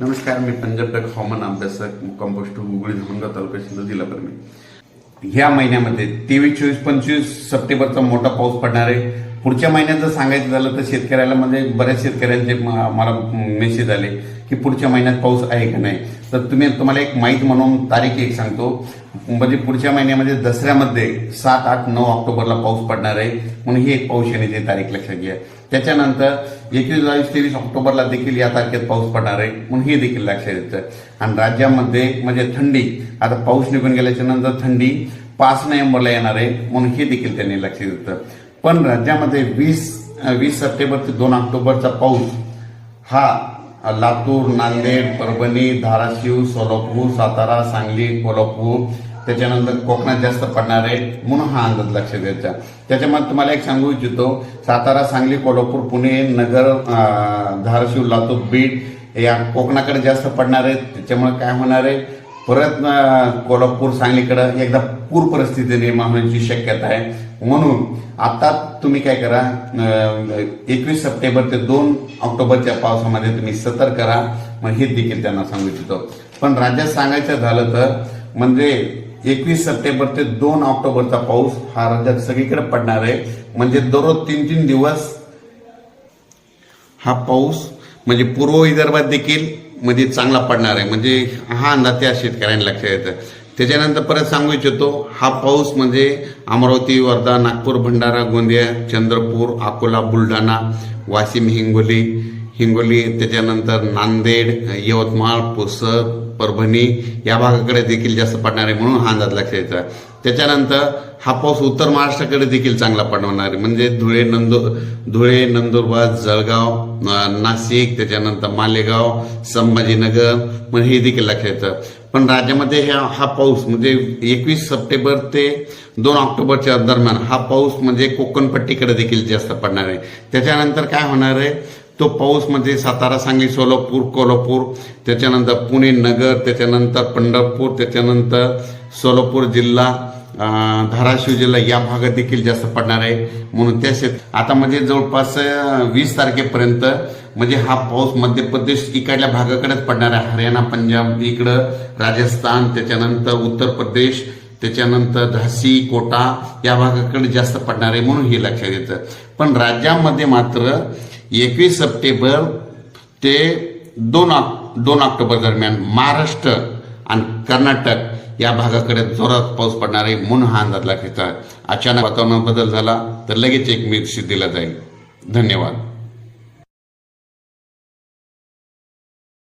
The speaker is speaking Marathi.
नमस्कार, मी पंजाब हवामान अभ्यासक कंपोस्ट गुगळी धमणगाव तालुका सिंधू जिल्हा परभणी। ह्या महिन्यामध्ये 23, 24, 25 सप्टेंबरचा मोठा पाऊस पडणार आहे। पुढच्या महिन्यात जर सांगायचं झालं तर शेतकऱ्याला म्हणजे बऱ्याच शेतकऱ्यांचे मला मेसेज आले की पुढच्या महिन्यात पाऊस आहे का नाही। तर तुम्हाला एक माहिती म्हणून तारीख एक सांगतो, म्हणजे पुढच्या महिन्यामध्ये दसऱ्यामध्ये 7, 8, 9 ऑक्टोबरला पाऊस पडणार आहे, म्हणून ही एक पाऊस येण्याची तारीख लक्षात घ्या। त्याच्यानंतर 21, 22, 23 ऑक्टोबरला देखील या तारखेत पाऊस पडणार आहे, म्हणून हे देखील लक्षात येतं। आणि राज्यामध्ये म्हणजे थंडी, आता पाऊस निघून गेल्याच्या नंतर थंडी 5 नोव्हेंबरला येणार आहे, म्हणून हे देखील त्यांनी लक्षात येतं। पण राज्यामध्ये 20 सप्टेंबर ते 2 ऑक्टोबरचा पाऊस हा लातूर, नांदेड, परभणी, धाराशिव, सोलापूर, सातारा, सांगली, कोल्हापूर, त्याच्यानंतर कोकणात जास्त पडणार आहे, म्हणून हा अंदाज लक्षात द्यायचा। त्याच्यामध्ये तुम्हाला एक सांगू इच्छितो, सातारा, सांगली, कोल्हापूर, पुणे, नगर, धाराशिव, लातूर, बीड या कोकणाकडे जास्त पडणार आहे। त्याच्यामुळे काय होणार आहे, परत कोल्हापूर, सांगलीकडे एकदा पूर परिस्थिती निर्माण होण्याची शक्यता आहे। म्हणून आता तुम्ही काय करा, 21 सप्टेंबर ते 2 ऑक्टोबरच्या पावसामध्ये तुम्ही सतर्क करा, मग हे देखील त्यांना सांगू इच्छितो। पण राज्यात सांगायचं झालं तर म्हणजे 21 सप्टेंबर ते 2 ऑक्टोबरचा पाऊस हा राज्यात सगळीकडे पडणार आहे, म्हणजे दररोज 3-3 दिवस हा पाऊस म्हणजे पूर्व विदर्भात देखील म्हणजे चांगला पडणार आहे, म्हणजे हा अंदाज त्या शेतकऱ्यांना लक्षात येतं। त्याच्यानंतर परत सांगू इच्छितो, हा पाऊस म्हणजे अमरावती, वर्धा, नागपूर, भंडारा, गोंदिया, चंद्रपूर, अकोला, बुलढाणा, वाशिम, हिंगोली, त्याच्यानंतर नांदेड, यवतमाळ, पुसद, परभणी या भागाकडे देखील जास्त पडणार आहे, म्हणून हा अंदाज लक्षात यायचा। त्याच्यानंतर हा पाऊस उत्तर महाराष्ट्राकडे देखील चांगला पडणार आहे, म्हणजे धुळे, नंदुरबार, जळगाव, नाशिक, त्याच्यानंतर मालेगाव, संभाजीनगर, म्हणजे हे देखील लक्षात येतं। पण राज्यामध्ये हा पाऊस म्हणजे 21 सप्टेंबर ते 2 ऑक्टोबरच्या दरम्यान हा पाऊस म्हणजे कोकणपट्टीकडे देखील जास्त पडणार आहे। त्याच्यानंतर काय होणार आहे, तो पाऊस म्हणजे सातारा, सांगली, सोलापूर, कोल्हापूर, त्याच्यानंतर पुणे, नगर, त्याच्यानंतर पंढरपूर, त्याच्यानंतर सोलापूर जिल्हा, धाराशिव जिल्हा या भागात देखील जास्त पडणार आहे। म्हणून त्या आता म्हणजे जवळपास 20 तारखेपर्यंत म्हणजे हा पाऊस मध्य प्रदेश इकडल्या भागाकडेच पडणार आहे, हरियाणा, पंजाब इकडं, राजस्थान, त्याच्यानंतर उत्तर प्रदेश, त्याच्यानंतर झाशी, कोटा या भागाकडे जास्त पडणार आहे, म्हणून हे लक्षात येतं। पण राज्यामध्ये मात्र 21 सप्टेंबर ते 2 ऑक्टोबर दरम्यान महाराष्ट्र आणि कर्नाटक या भागाकडे जोरात पाऊस पडणार आहे, म्हणून हा अंदाज लक्षात येतो। अचानक वातावरणात बदल झाला तर लगेच एक मेसेज दिला जाईल। धन्यवाद।